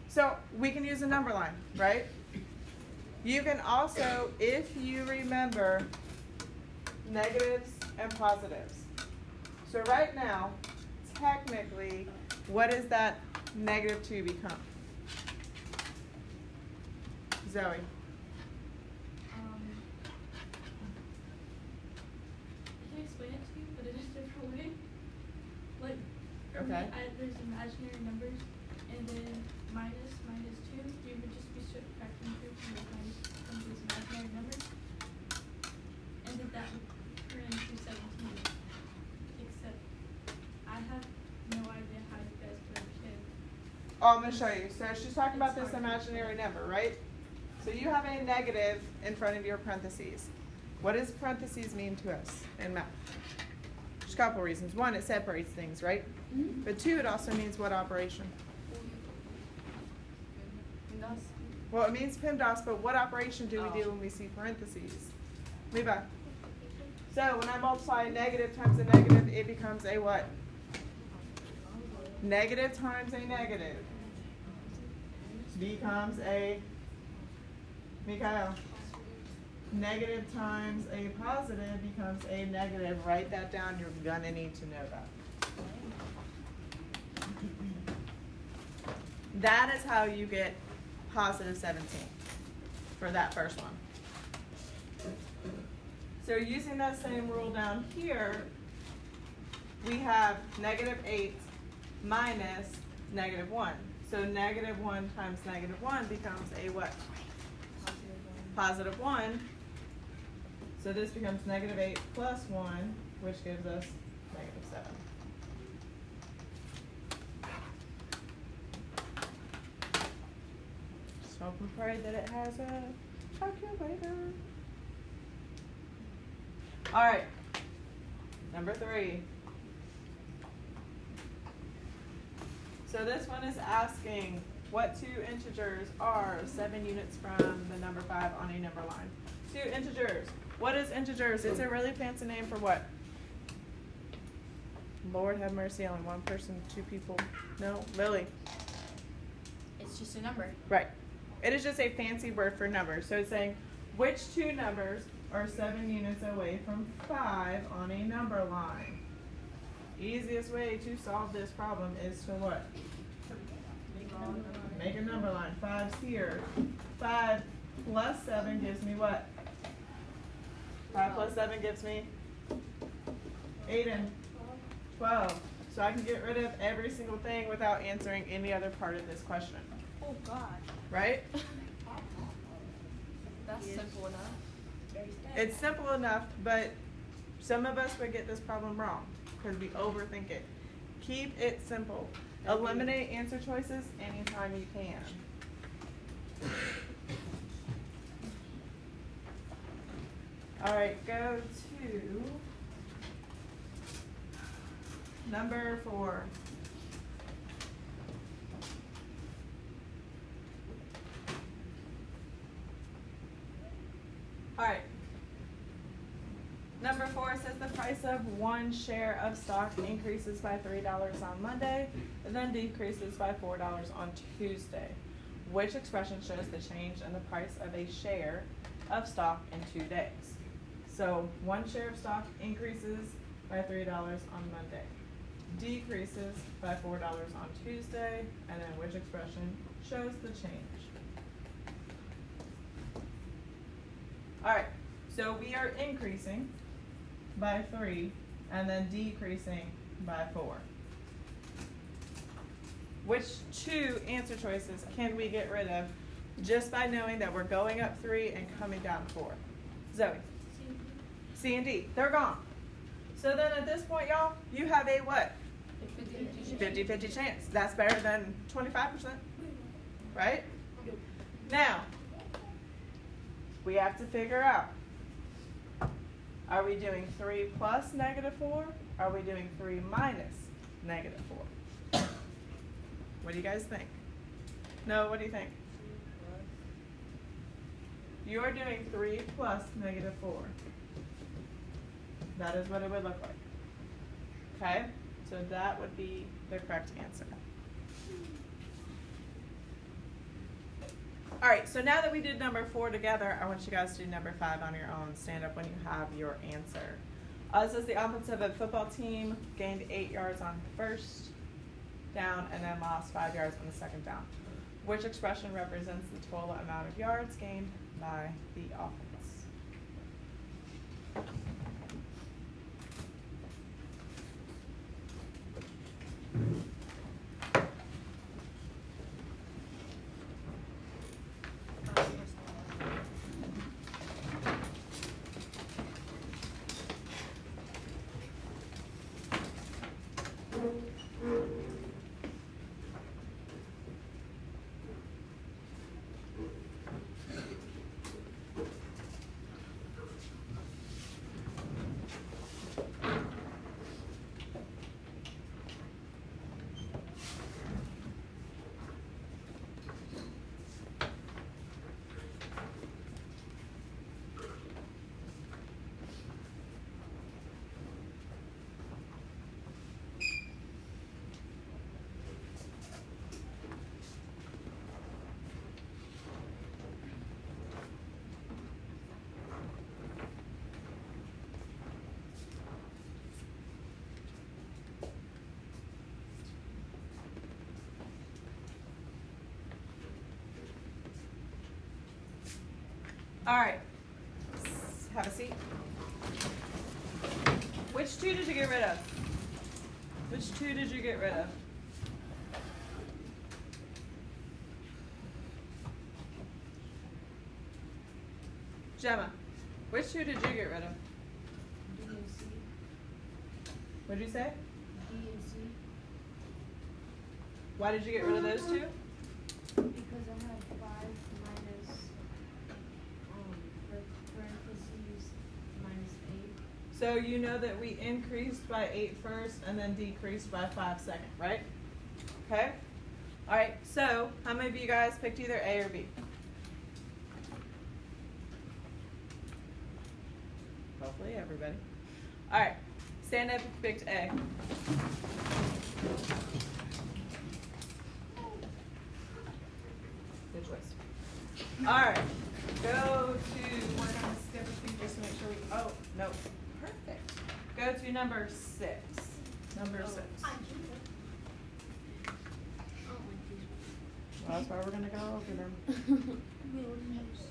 So we can use a number line, right? You can also, if you remember, negatives and positives. So right now, technically, what does that -2 become? Zoe. I can explain it to you, but in a different way. Like, for me, Okay. there's imaginary numbers, and then minus 2, you would just be subtracting 2 from those imaginary numbers, and then that would turn into 17. Except, I have no idea how you guys could understand. Oh, I'm going to show you. So she's talking about this imaginary number, right? So you have a negative in front of your parentheses. What does parentheses mean to us in math? There's a couple reasons. One, it separates things, right? But 2, it also means what operation? Well, it means PEMDAS, but what operation do we do when we see parentheses? Move back. So when I multiply a negative times a negative, it becomes a what? Negative times a negative. becomes a, Mikhail, negative times a positive becomes a negative. Write that down. You're gonna need to know that. That is how you get positive 17 for that first one. So using that same rule down here, we have negative 8 minus negative 1. So negative 1 times negative 1 becomes a what? Positive 1. So this becomes negative 8 plus 1, which gives us negative 7. Just hope and pray that it has a calculator. All right, number 3. So this one is asking what two integers are 7 units from the number 5 on a number line. Two integers. What is integers? It's a really fancy name for what? Lord have mercy, only one person, 2 people. No, Lily. It's just a number. Right. It is just a fancy word for numbers. So it's saying which two numbers are 7 units away from 5 on a number line. Easiest way to solve this problem is to what? Make a number line. 5's here. 5 plus 7 gives me what? 5 plus 7 gives me 8 and 12. So I can get rid of every single thing without answering any other part of this question. Oh God. Right? That's simple enough. It's simple enough, but some of us would get this problem wrong because we overthink it. Keep it simple. Eliminate answer choices anytime you can. All right, go to number 4. All right. Number 4 says the price of 1 share of stock increases by $3 on Monday and then decreases by $4 on Tuesday. Which expression shows the change in the price of a share of stock in 2 days? So 1 share of stock increases by $3 on Monday, decreases by $4 on Tuesday, and then which expression shows the change? All right, so we are increasing by 3 and then decreasing by 4. Which two answer choices can we get rid of just by knowing that we're going up 3 and coming down 4? Zoe? C and D. They're gone. So then at this point, y'all, you have a what? 50-50 chance. That's better than 25%, right? Now, we have to figure out, are we doing 3 plus negative 4? Are we doing 3 minus negative 4? What do you guys think? No, what do you think? You're doing 3 plus negative 4. That is what it would look like. Okay? So that would be the correct answer. All right, so now that we did number 4 together, I want you guys to do number 5 on your own. Stand up when you have your answer. This is the offensive football team gained 8 yards on the first down and then lost 5 yards on the second down. Which expression represents the total amount of yards gained by the offense? All right. Have a seat. Which two did you get rid of? Which two did you get rid of? Gemma, which two did you get rid of? D and C. What did you say? D and C. Why did you get rid of those two? Because I have 5 minus parentheses minus 8. So you know that we increased by 8 first and then decreased by 5 second, right? Okay? All right, so how many of you guys picked either A or B? Hopefully everybody. All right, stand up if you picked A. Good choice. All right, go to, we're gonna skip a few just to make sure we, oh, no, perfect. Go to number 6. Number 6. Well, that's why we're gonna go over them.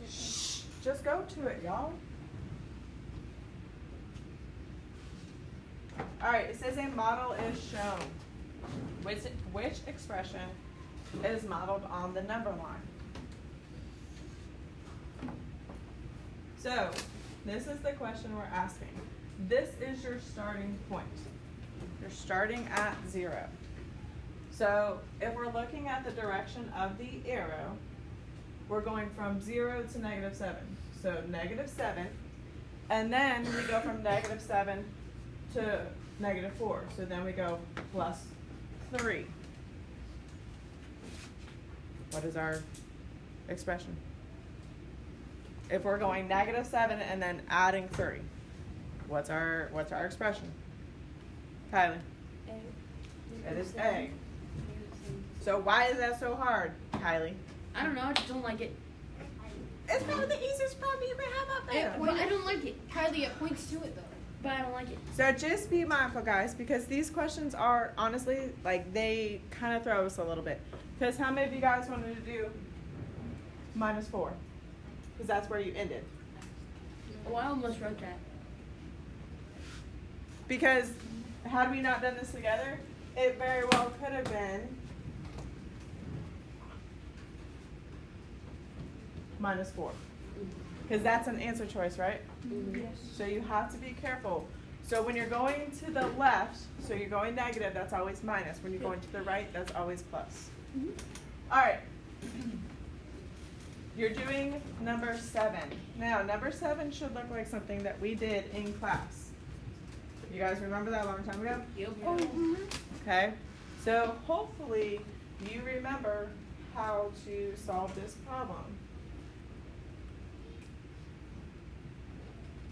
Shh, just go to it, y'all. All right, it says a model is shown. Which expression is modeled on the number line? So, this is the question we're asking. This is your starting point. You're starting at 0. So, if we're looking at the direction of the arrow, we're going from 0 to -7. So, -7, and then we go from -7 to -4. So then we go +3. What is our expression? If we're going -7 and then adding 3, what's our expression? Kylie? A. It is A. So why is that so hard, Kylie? I don't know, I just don't like it. It's probably the easiest problem you ever have up there. But I don't like it. Kylie, it points to it though. But I don't like it. So just be mindful, guys, because these questions are honestly, like, they kind of throw us a little bit. Because how many of you guys wanted to do -4? Because that's where you ended. Oh, I almost wrote that. Because had we not done this together, it very well could have been -4. Because that's an answer choice, right? Yes. So you have to be careful. So when you're going to the left, so you're going negative, that's always minus. When you're going to the right, that's always plus. All right. You're doing number 7. Now, number 7 should look like something that we did in class. You guys remember that a long time ago? Yep. Okay. So hopefully you remember how to solve this problem.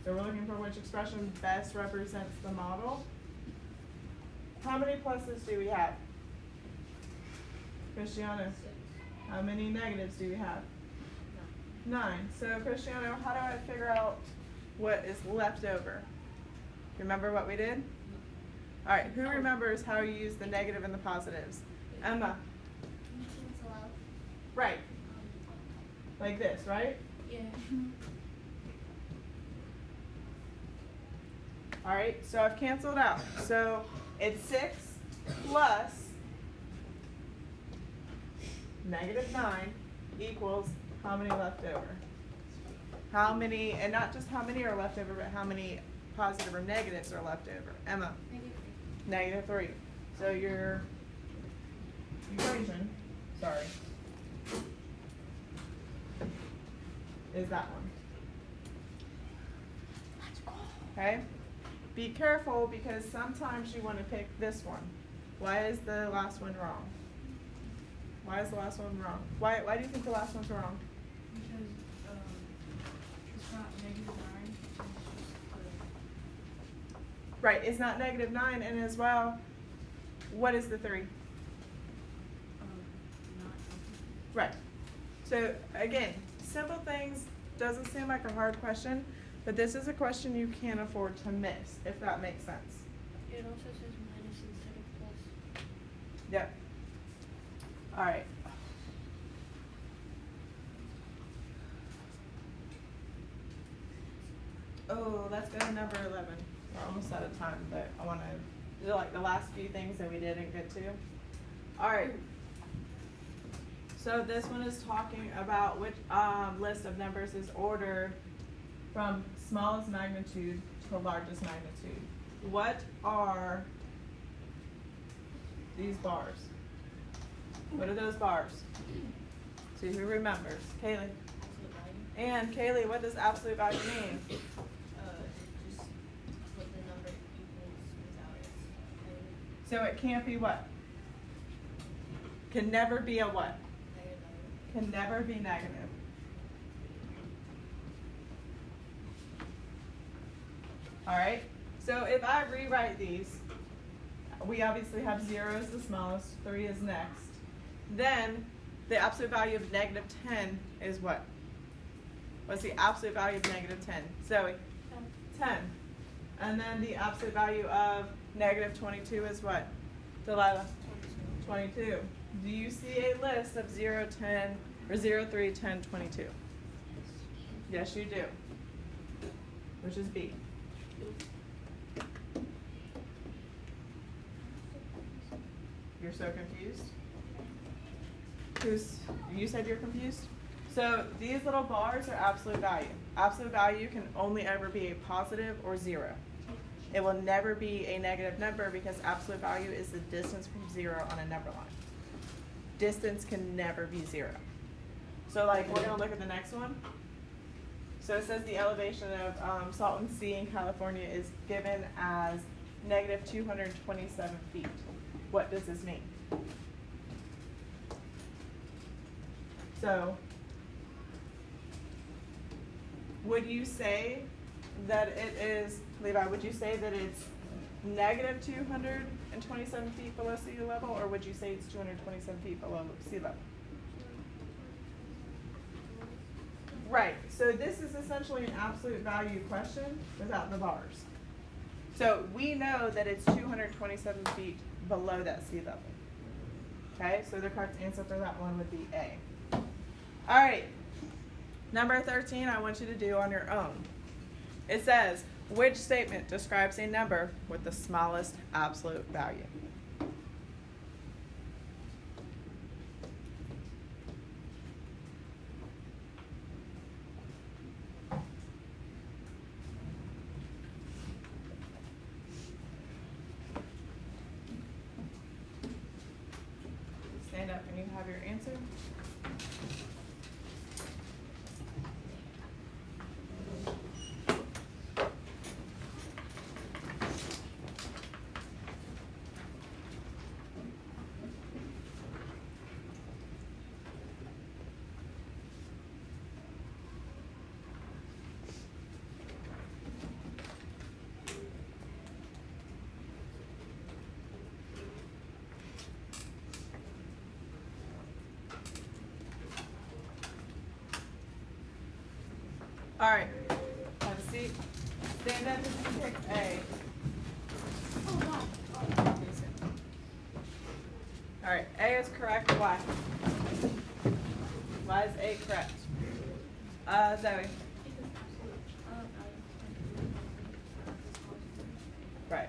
So we're looking for which expression best represents the model. How many pluses do we have? Cristiano, how many negatives do we have? 9. So Cristiano, how do I figure out what is left over? Remember what we did? All right, who remembers how you use the negative and the positives? Emma. Cancel out. Right. Like this, right? Yeah. All right, so I've canceled out. So it's 6 plus -9 equals how many left over? How many, and not just how many are left over, but how many positive or negatives are left over? Emma? -3. So your equation, sorry, is that one. Okay? Be careful because sometimes you want to pick this one. Why is the last one wrong? Why is the last one wrong? Why do you think the last one's wrong? Because it's not -9. Right, it's not -9, and as well, what is the 3? Right. So again, simple things, doesn't seem like a hard question, but this is a question you can't afford to miss, if that makes sense. It also says minus instead of plus. Yep. All right. well, let's go to number 11. We're almost out of time, but I want to do like the last few things that we didn't get to. All right. So this one is talking about which list of numbers is ordered from smallest magnitude to largest magnitude. What are these bars? What are those bars? See who remembers. Kaylee. Absolute value. And Kaylee, what does absolute value mean? It just what the number equals without its So it can't be what? Can never be a what? negative value. Can never be negative. All right. So if I rewrite these, we obviously have 0 is the smallest, 3 is next. Then the absolute value of negative 10 is what? What's the absolute value of negative 10? Zoe? 10. And then the absolute value of negative 22 is what? Delilah? 22. Do you see a list of 0, 10, or 0, 3, 10, 22? Yes, you do. Which is B. You're so confused? You said you're confused? So these little bars are absolute value. Absolute value can only ever be a positive or 0. It will never be a negative number because absolute value is the distance from 0 on a number line. Distance can never be 0. So like we're gonna look at the next one. So it says the elevation of Salton Sea in California is given as negative 227 feet. What does this mean? So, would you say that it is, Levi, would you say that it's negative 227 feet below sea level, or would you say it's 227 feet below sea level? Right, so this is essentially an absolute value question without the bars. So we know that it's 227 feet below that sea level. Okay, so the correct answer for that one would be A. All right, number 13 I want you to do on your own. It says, which statement describes a number with the smallest absolute value? Stand up and you have your answer. All right, have a seat. Stand up if you pick A. All right, A is correct. Why? Why is A correct? Zoe. Right.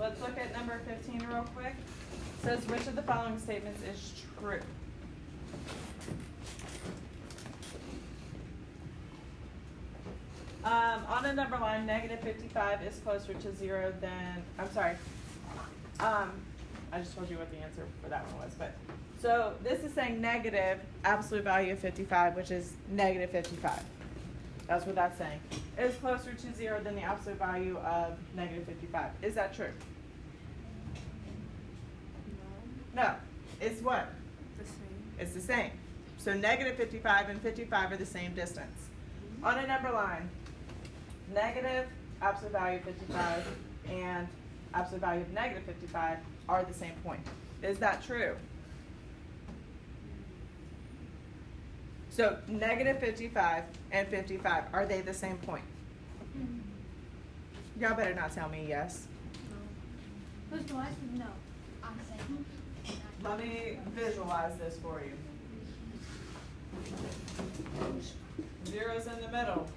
Let's look at number 15 real quick. It says, which of the following statements is true? On a number line, negative 55 is closer to 0 than, I'm sorry. I just told you what the answer for that one was, but. So this is saying negative absolute value of 55, which is negative 55. That's what that's saying. It is closer to 0 than the absolute value of negative 55. Is that true? No. It's what? The same. It's the same. So negative 55 and 55 are the same distance. On a number line, negative absolute value of 55 and absolute value of negative 55 are the same point. Is that true? So negative 55 and 55, are they the same point? Y'all better not tell me yes. Who's wise? No. I'm saying. Let me visualize this for you. Zero's in the middle.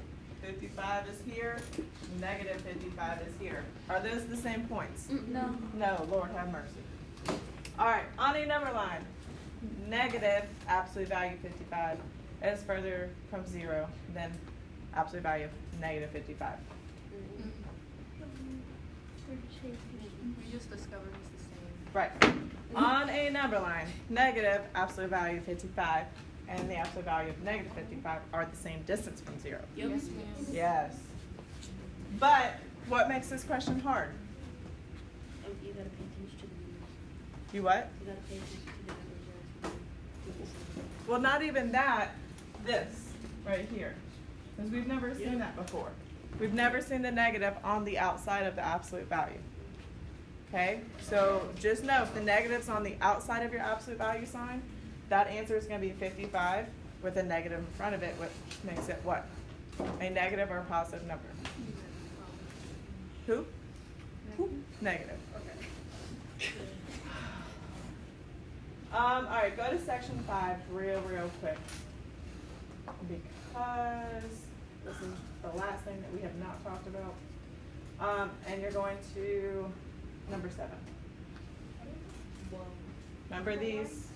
55 is here. Negative 55 is here. Are those the same points? No. No, Lord have mercy. All right, on a number line, negative absolute value 55 is further from 0 than absolute value of negative 55. We just discovered it's the same. Right. On a number line, negative absolute value of 55 and the absolute value of negative 55 are the same distance from 0. Yes, ma'am. Yes. But what makes this question hard? You gotta pay attention to the numbers. You what? You gotta pay attention to the numbers. Well, not even that, this right here. Because we've never seen that before. We've never seen the negative on the outside of the absolute value. Okay? So just know if the negative's on the outside of your absolute value sign, that answer is going to be 55 with a negative in front of it, which makes it what? A negative or a positive number? Who? Negative. Okay. All right, go to section 5 real quick. Because this is the last thing that we have not talked about. And you're going to number 7. Remember these?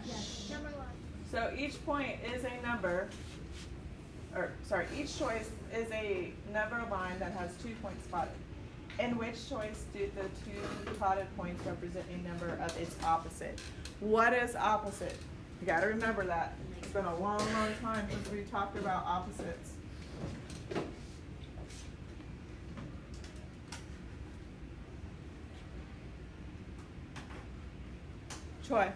Yes. Number line. So each point is a number, or sorry, each choice is a number line that has 2 points plotted. In which choice do the 2 plotted points represent a number of its opposite? What is opposite? You gotta remember that. It's been a long time since we talked about opposites. Troy.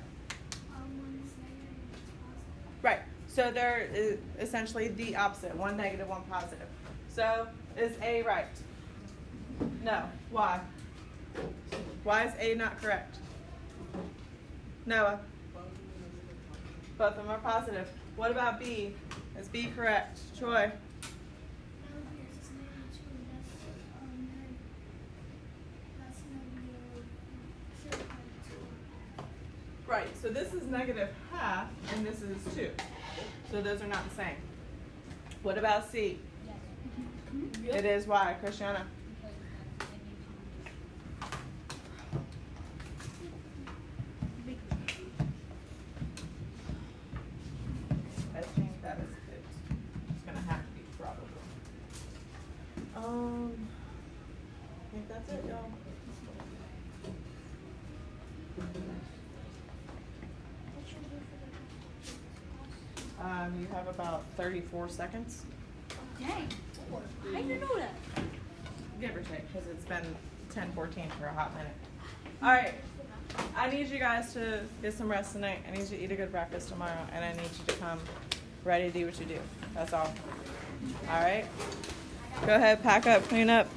One is negative, one is positive. Right. So they're essentially the opposite. One negative, one positive. So is A right? No. Why? Why is A not correct? Noah? Both of them are positive. What about B? Is B correct? Troy? No, because it's negative 2, that's negative 0.2. Right. So this is negative half, and this is 2. So those are not the same. What about C? It is why, Christiana? I think that is it. It's gonna have to be probable. I think that's it, y'all. What should we do for the class? You have about 34 seconds, Dang. How you know that? give or take, because it's been 10:14 for a hot minute. All right, I need you guys to get some rest tonight. I need you to eat a good breakfast tomorrow, and I need you to come ready to do what you do. That's all. All right? Go ahead, pack up, clean up.